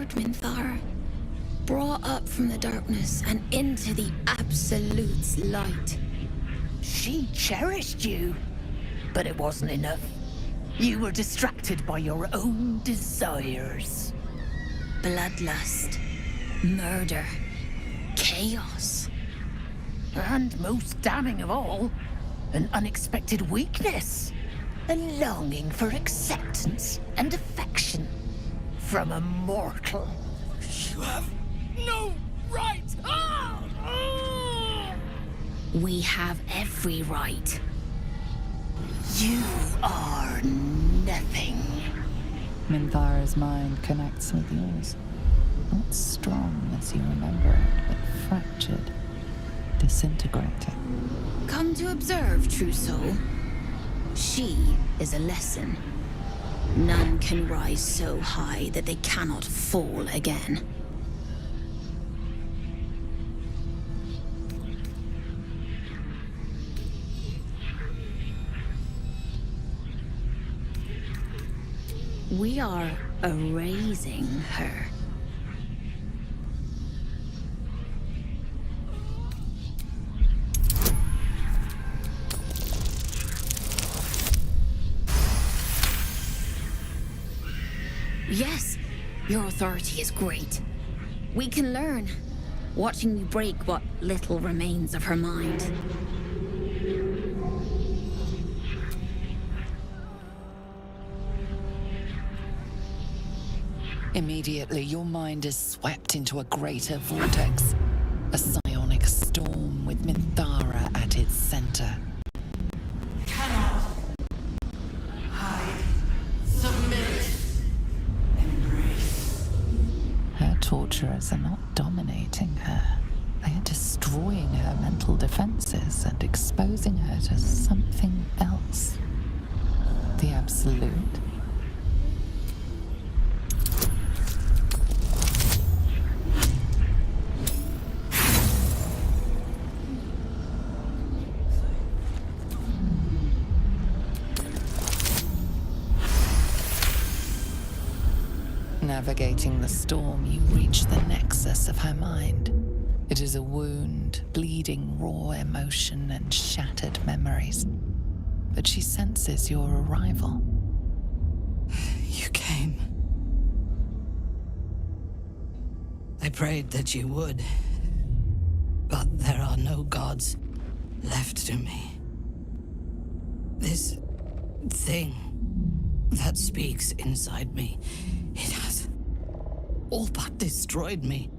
restored, Minthara. Brought up from the darkness and into the Absolute's light. She cherished you, but it wasn't enough. You were distracted by your own desires. Bloodlust, murder, chaos. And most damning of all, an unexpected weakness. A longing for acceptance and affection from a mortal. You have no right! We have every right. You are nothing. Minthara's mind connects with yours. Not strong as you remember it, but fractured, disintegrating. Come to observe, true soul. She is a lesson. None can rise so high that they cannot fall again. We are erasing her. Yes, your authority is great. We can learn, watching you break what little remains of her mind. Immediately, your mind is swept into a greater vortex. A psionic storm with Minthara at its center. Cannot hide, submit, embrace. Her torturers are not dominating her. They are destroying her mental defenses and exposing her to something else. The Absolute. Navigating the storm, you reach the nexus of her mind. It is a wound, bleeding raw emotion and shattered memories. But she senses your arrival. You came. I prayed that you would, but there are no gods left to me. This thing that speaks inside me, it has all but destroyed me.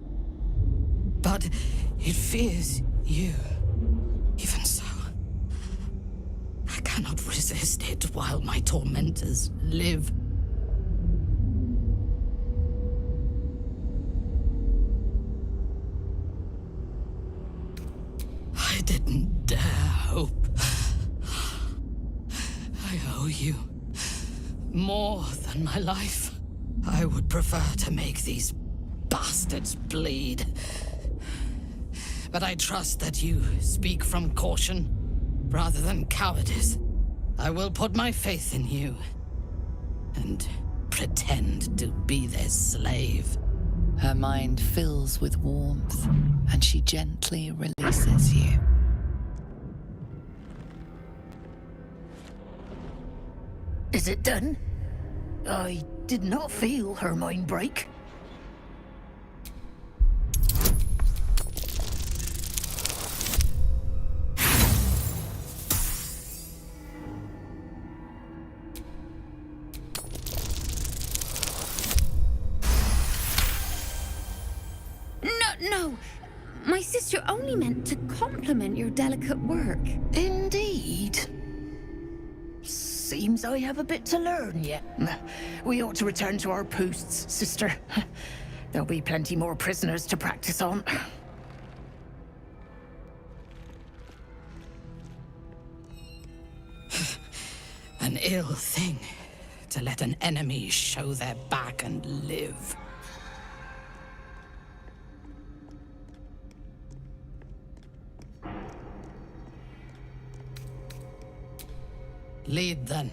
But it fears you. Even so, I cannot resist it while my tormentors live. I didn't dare hope. I owe you more than my life. I would prefer to make these bastards bleed. But I trust that you speak from caution rather than cowardice. I will put my faith in you and pretend to be their slave. Her mind fills with warmth, and she gently releases you. Is it done? I did not feel her mind break. No! My sister only meant to compliment your delicate work. Indeed. Seems I have a bit to learn yet. We ought to return to our posts, sister. There'll be plenty more prisoners to practice on. An ill thing to let an enemy show their back and live. Lead then.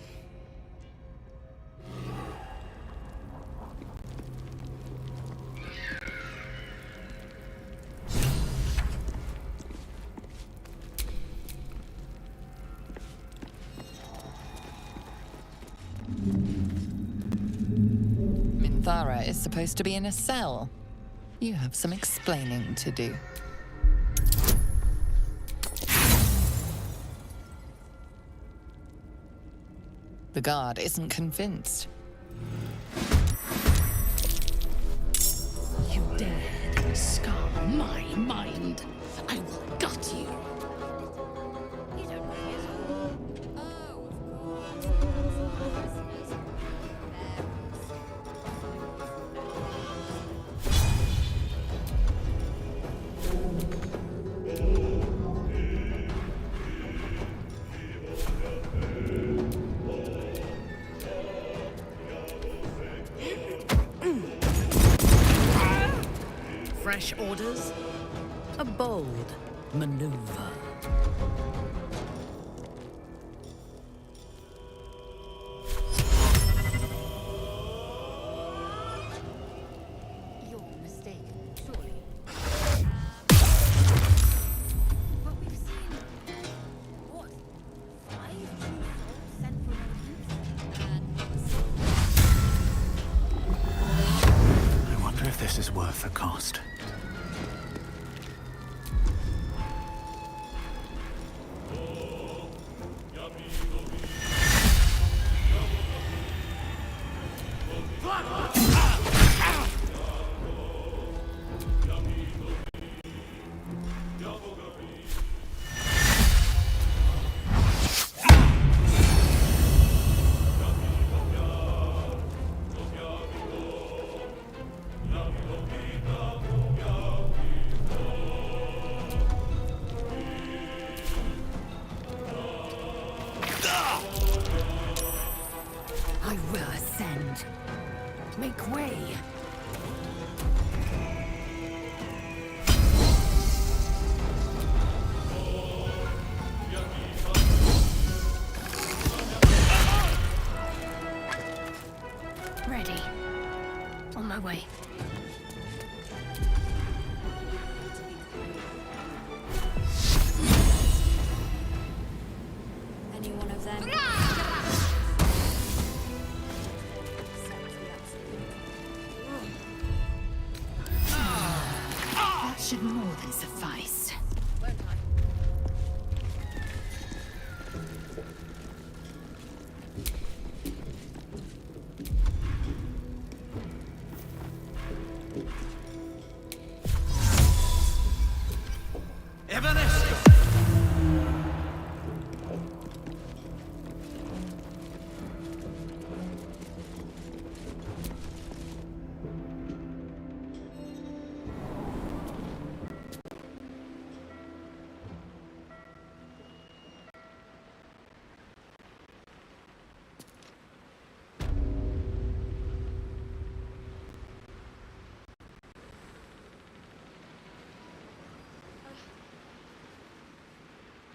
is supposed to be in a cell. You have some explaining to do. The guard isn't convinced. You dare scar my mind. I will gut you. You don't know yet. Oh, Fresh orders? A bold maneuver. You're mistaken, surely. But we've seen... what? 5 true souls sent from I wonder if this is worth the cost. I will ascend. Make way. Ready. On my way. any one of them. That should more than suffice.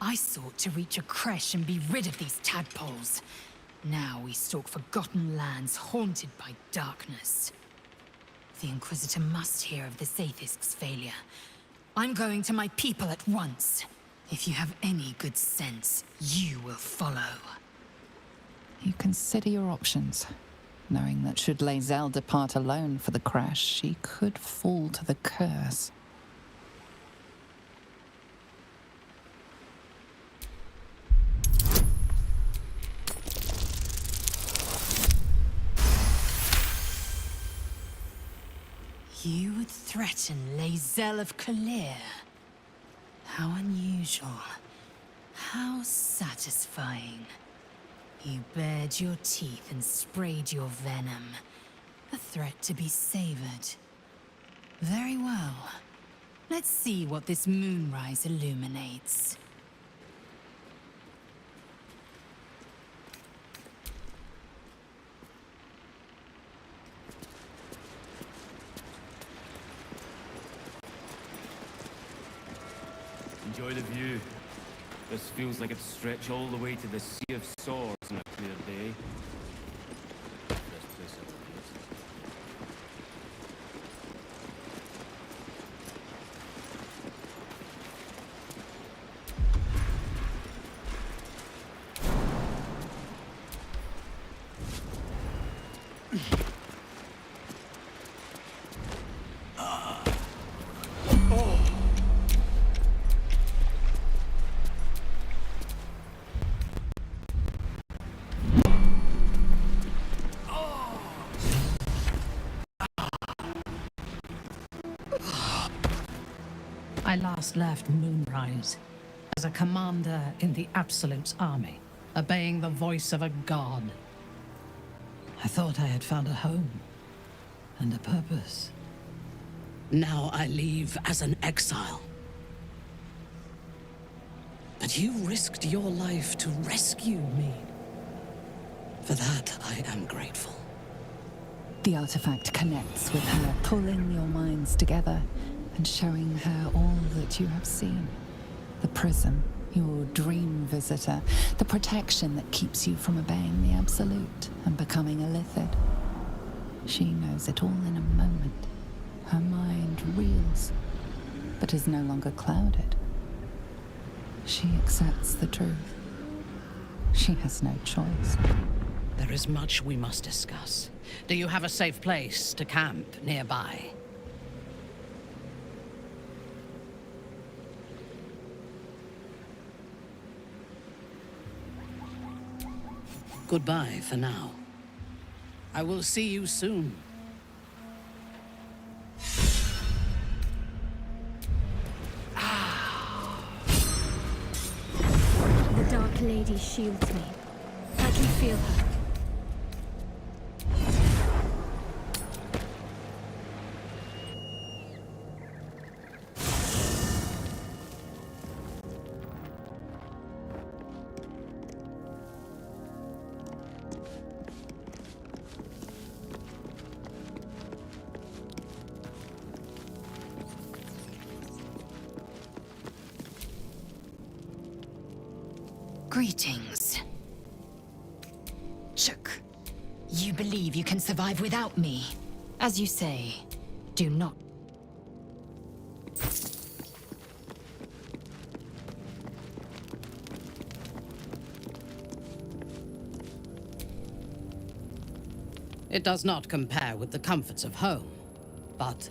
I sought to reach a creche and be rid of these tadpoles. Now we stalk forgotten lands haunted by darkness. The Inquisitor must hear of the Sathisk's failure. I'm going to my people at once. If you have any good sense, you will follow. You consider your options, knowing that should Lae'zel depart alone for the crash, she could fall to the curse. You would threaten Lae'zel of Kalir. How unusual. How satisfying. You bared your teeth and sprayed your venom. A threat to be savored. Very well. Let's see what this moonrise illuminates. Enjoy the view. This feels like it'd stretch all the way to the Sea of Swords on a clear day. Best place ever visited. I last left Moonrise as a commander in the Absolute's army, obeying the voice of a god. I thought I had found a home and a purpose. Now I leave as an exile. But you risked your life to rescue me. For that, I am grateful. The artifact connects with her, pulling your minds together and showing her all that you have seen. The prism, your dream visitor, the protection that keeps you from obeying the Absolute and becoming a Lithid. She knows it all in a moment. Her mind reels, but is no longer clouded. She accepts the truth. She has no choice. There is much we must discuss. Do you have a safe place to camp nearby? Goodbye for now. I will see you soon. The Dark Lady shields me. I can feel her. Greetings. Chook, you believe you can survive without me? As you say, do not. It does not compare with the comforts of home, but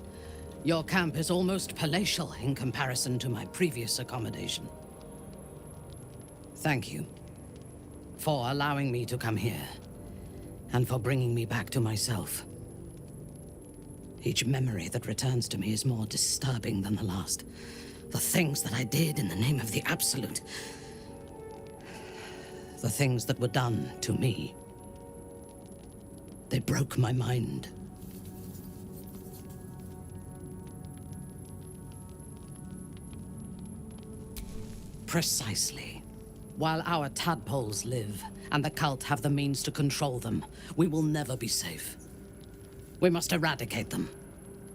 your camp is almost palatial in comparison to my previous accommodation. Thank you for allowing me to come here, and for bringing me back to myself. Each memory that returns to me is more disturbing than the last. The things that I did in the name of the Absolute. The things that were done to me. They broke my mind. Precisely. While our tadpoles live, and the cult have the means to control them, we will never be safe. We must eradicate them.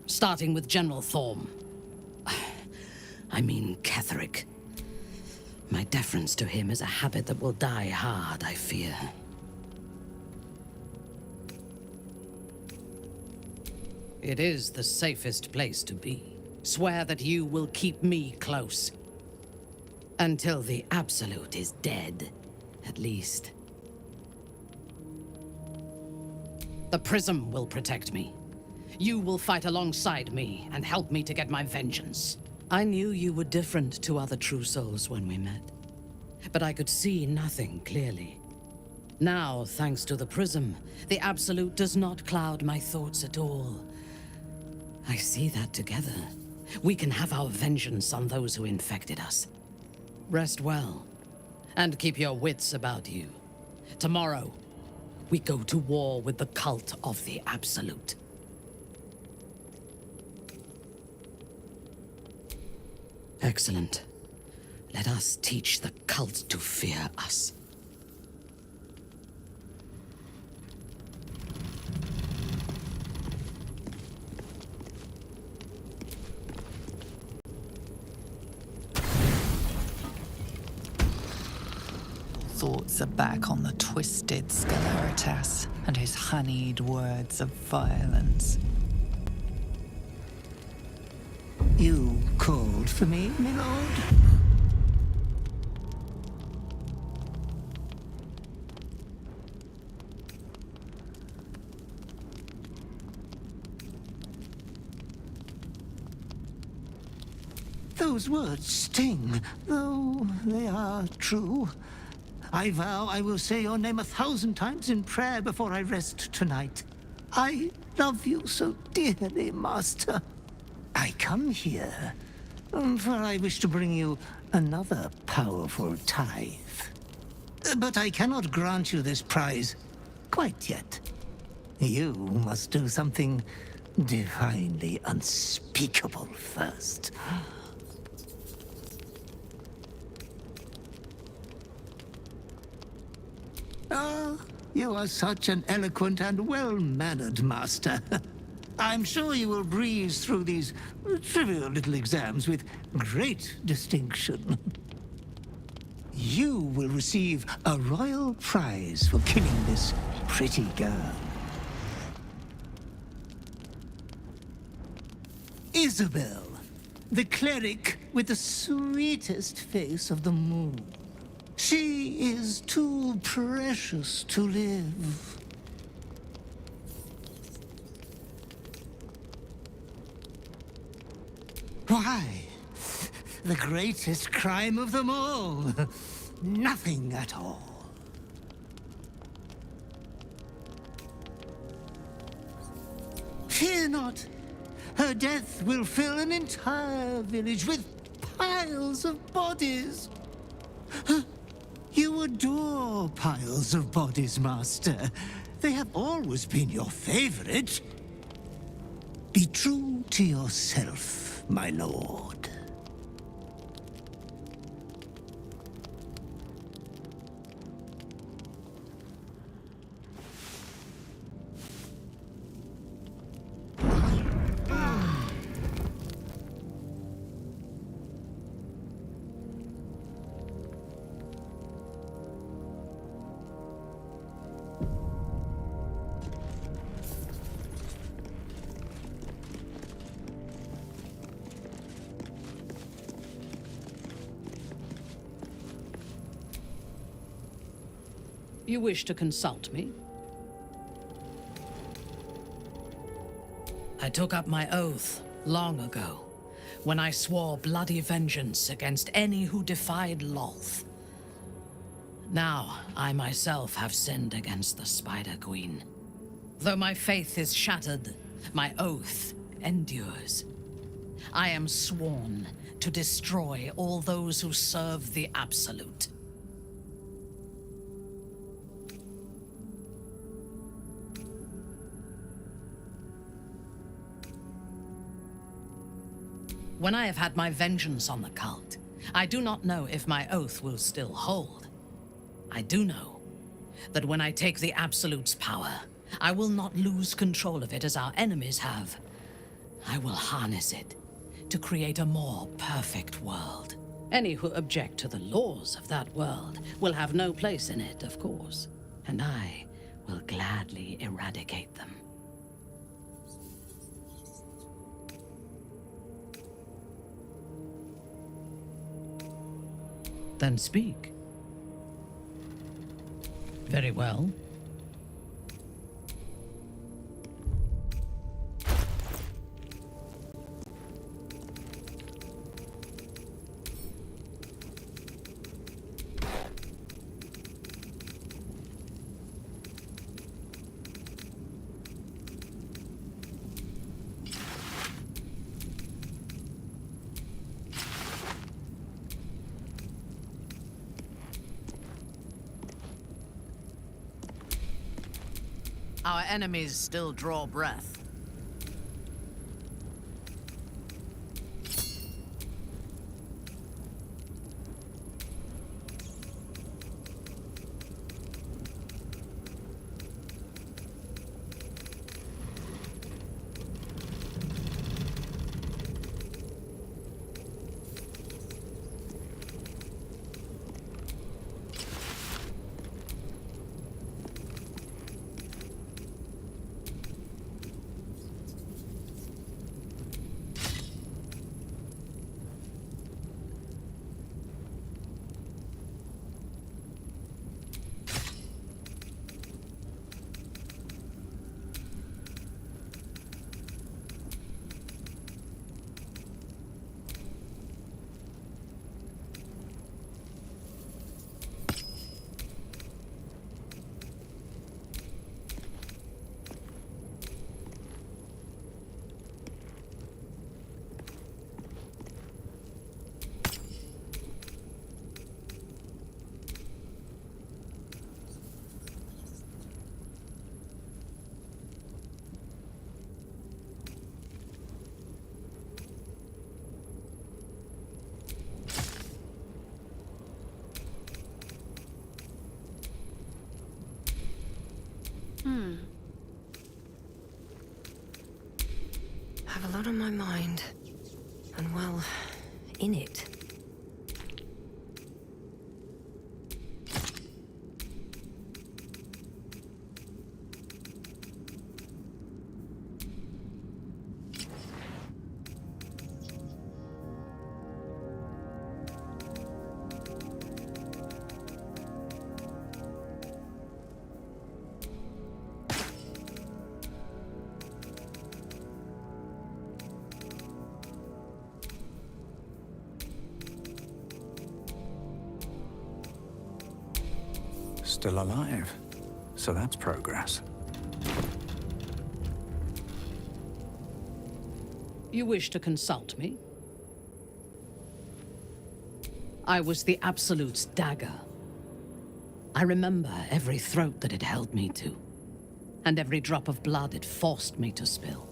Starting with General Thorm. I mean Ketheric. My deference to him is a habit that will die hard, I fear. It is the safest place to be. Swear that you will keep me close. Until the Absolute is dead, at least. The Prism will protect me. You will fight alongside me and help me to get my vengeance. I knew you were different to other true souls when we met, but I could see nothing clearly. Now, thanks to the Prism, the Absolute does not cloud my thoughts at all. I see that together, we can have our vengeance on those who infected us. Rest well, and keep your wits about you. Tomorrow, we go to war with the cult of the Absolute. Excellent. Let us teach the cult to fear us. Thoughts are back on the twisted Scaleritas and his honeyed words of violence. You called for me, my lord? Those words sting, though they are true. I vow I will say your name 1,000 times in prayer before I rest tonight. I love you so dearly, Master. I come here, for I wish to bring you another powerful tithe. But I cannot grant you this prize quite yet. You must do something divinely unspeakable first. Ah, you are such an eloquent and well-mannered master. I'm sure you will breeze through these trivial little exams with great distinction. You will receive a royal prize for killing this pretty girl. Isabel, the cleric with the sweetest face of the moon. She is too precious to live. Why? The greatest crime of them all. Nothing at all. Fear not. Her death will fill an entire village with piles of bodies. You adore piles of bodies, Master. They have always been your favorite. Be true to yourself, my lord. You wish to consult me? I took up my oath long ago, when I swore bloody vengeance against any who defied Lolth. Now, I myself have sinned against the Spider Queen. Though my faith is shattered, my oath endures. I am sworn to destroy all those who serve the Absolute. When I have had my vengeance on the cult, I do not know if my oath will still hold. I do know that when I take the Absolute's power, I will not lose control of it as our enemies have. I will harness it to create a more perfect world. Any who object to the laws of that world will have no place in it, of course, and I will gladly eradicate them. Then speak. Very well. Our enemies still draw breath. out of my mind. And well, in it. Still alive. So that's progress. You wish to consult me? I was the Absolute's dagger. I remember every throat that it held me to, and every drop of blood it forced me to spill.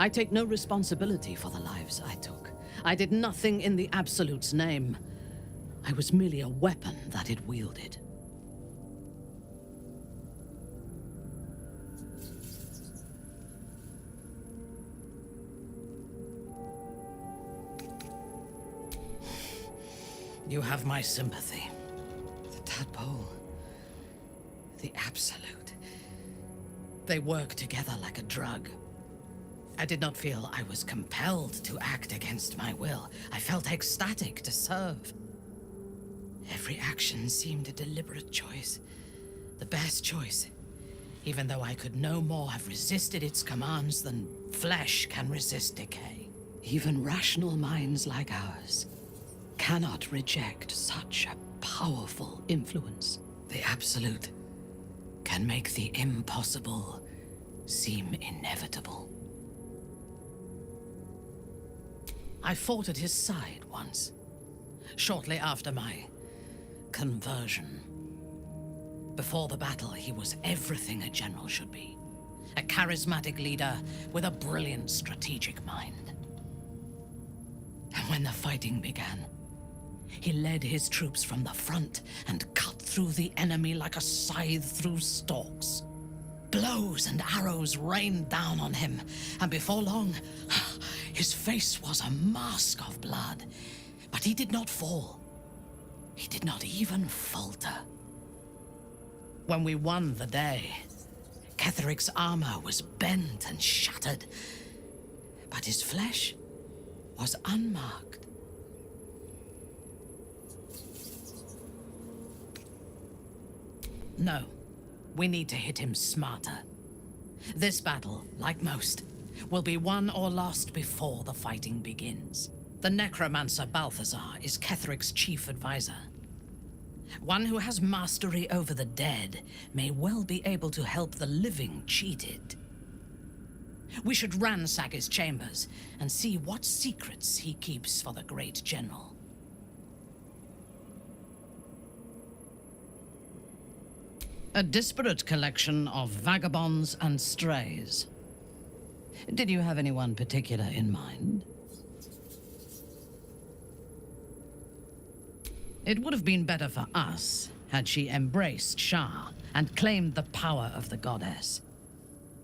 I take no responsibility for the lives I took. I did nothing in the Absolute's name. I was merely a weapon that it wielded. You have my sympathy. The tadpole. The Absolute. They work together like a drug. I did not feel I was compelled to act against my will. I felt ecstatic to serve. Every action seemed a deliberate choice. The best choice. Even though I could no more have resisted its commands than flesh can resist decay. Even rational minds like ours cannot reject such a powerful influence. The Absolute can make the impossible seem inevitable. I fought at his side once, shortly after my conversion. Before the battle, he was everything a general should be. A charismatic leader with a brilliant strategic mind. And when the fighting began, he led his troops from the front and cut through the enemy like a scythe through stalks. Blows and arrows rained down on him, and before long, his face was a mask of blood. But he did not fall. He did not even falter. When we won the day, Ketheric's armor was bent and shattered, but his flesh was unmarked. No, we need to hit him smarter. This battle, like most, will be won or lost before the fighting begins. The necromancer Balthazar is Ketheric's chief advisor. One who has mastery over the dead may well be able to help the living cheated. We should ransack his chambers and see what secrets he keeps for the great general. A disparate collection of vagabonds and strays. Did you have anyone particular in mind? It would have been better for us had she embraced Shah and claimed the power of the goddess.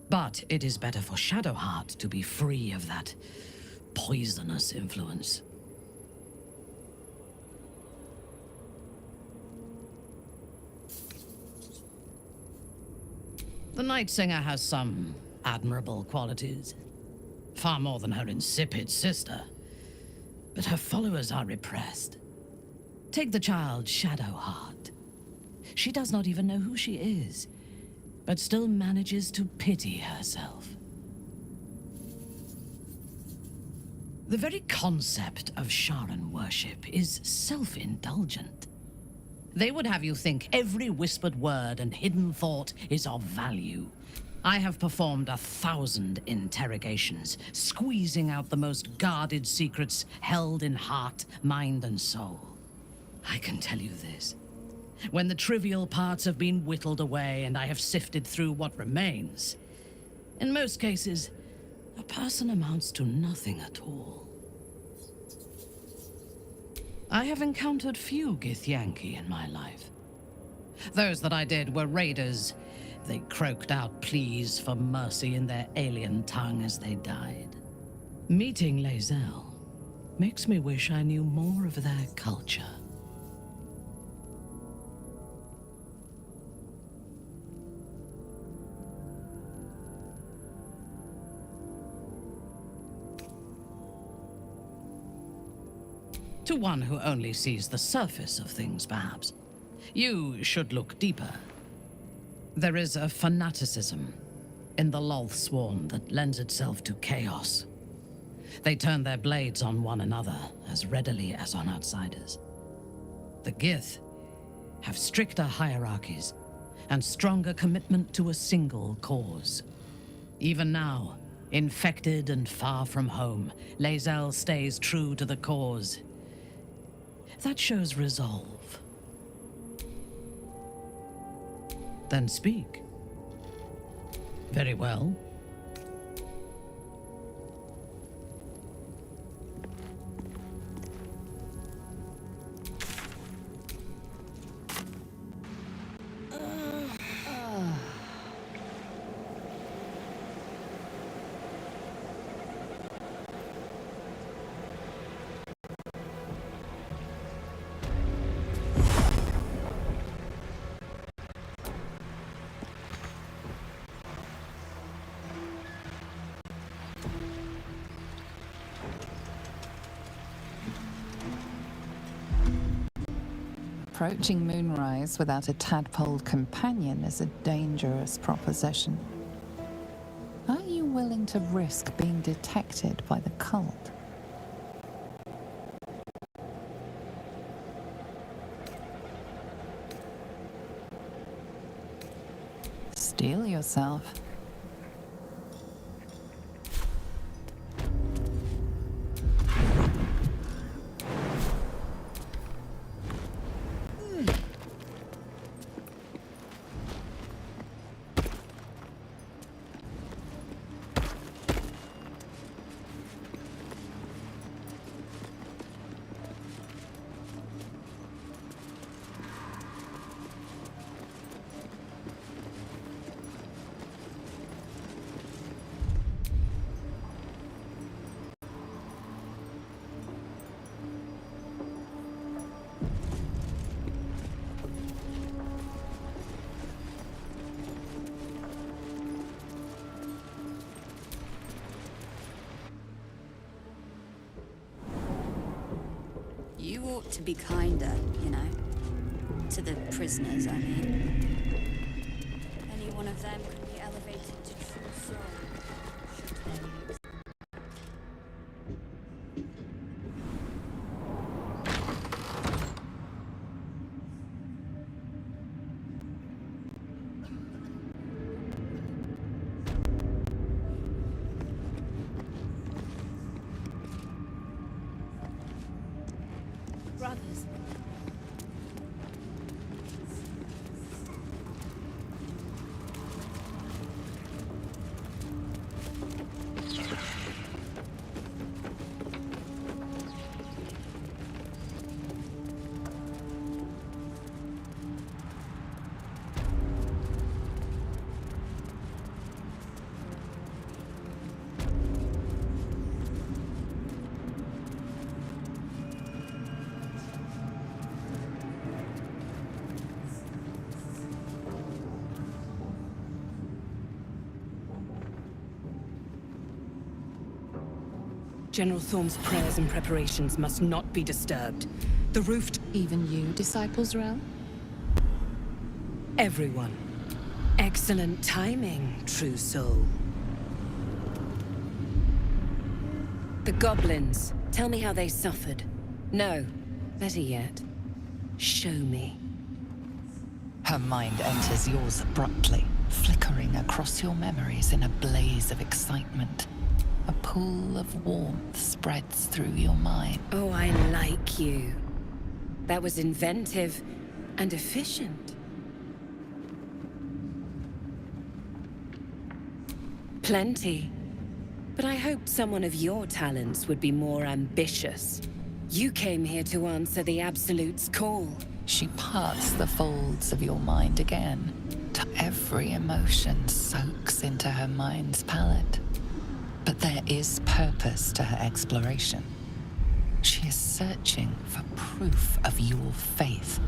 But it is better for Shadowheart to be free of that poisonous influence. The Night Singer has some admirable qualities. Far more than her insipid sister. But her followers are repressed. Take the child Shadowheart. She does not even know who she is, but still manages to pity herself. The very concept of Sharan worship is self-indulgent. They would have you think every whispered word and hidden thought is of value. I have performed 1,000 interrogations, squeezing out the most guarded secrets held in heart, mind, and soul. I can tell you this. When the trivial parts have been whittled away and I have sifted through what remains, in most cases, a person amounts to nothing at all. I have encountered few Githyanki in my life. Those that I did were raiders, They croaked out pleas for mercy in their alien tongue as they died. Meeting Lae'zel makes me wish I knew more of their culture. To one who only sees the surface of things, perhaps. You should look deeper. There is a fanaticism in the Lolth Sworn that lends itself to chaos. They turn their blades on one another as readily as on outsiders. The Gith have stricter hierarchies and stronger commitment to a single cause. Even now, infected and far from home, Lae'zel stays true to the cause. That shows resolve. Then speak. Very well. Approaching moonrise without a tadpole companion is a dangerous proposition. Are you willing to risk being detected by the cult? Steel yourself. You ought to be kinder, you know. To the prisoners, I mean. Any one of them could be elevated to true soul. Should they use brothers? General Thorm's prayers and preparations must not be disturbed. The roof... Even you, Disciples Realm? Everyone. Excellent timing, true soul. The goblins. Tell me how they suffered. No, better yet, show me. Her mind enters yours abruptly, flickering across your memories in a blaze of excitement. A pool of warmth spreads through your mind. Oh, I like you. That was inventive and efficient. Plenty. But I hoped someone of your talents would be more ambitious. You came here to answer the Absolute's call. She parts the folds of your mind again, Every emotion soaks into her mind's palette. But there is purpose to her exploration. She is searching for proof of your faith.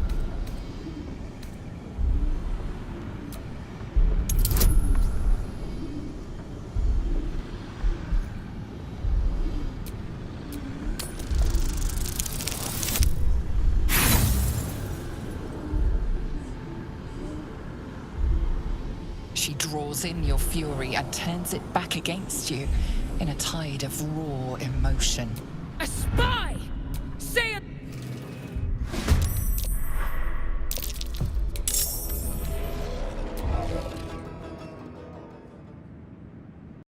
She draws in your fury and turns it back against you in a tide of raw emotion. A spy!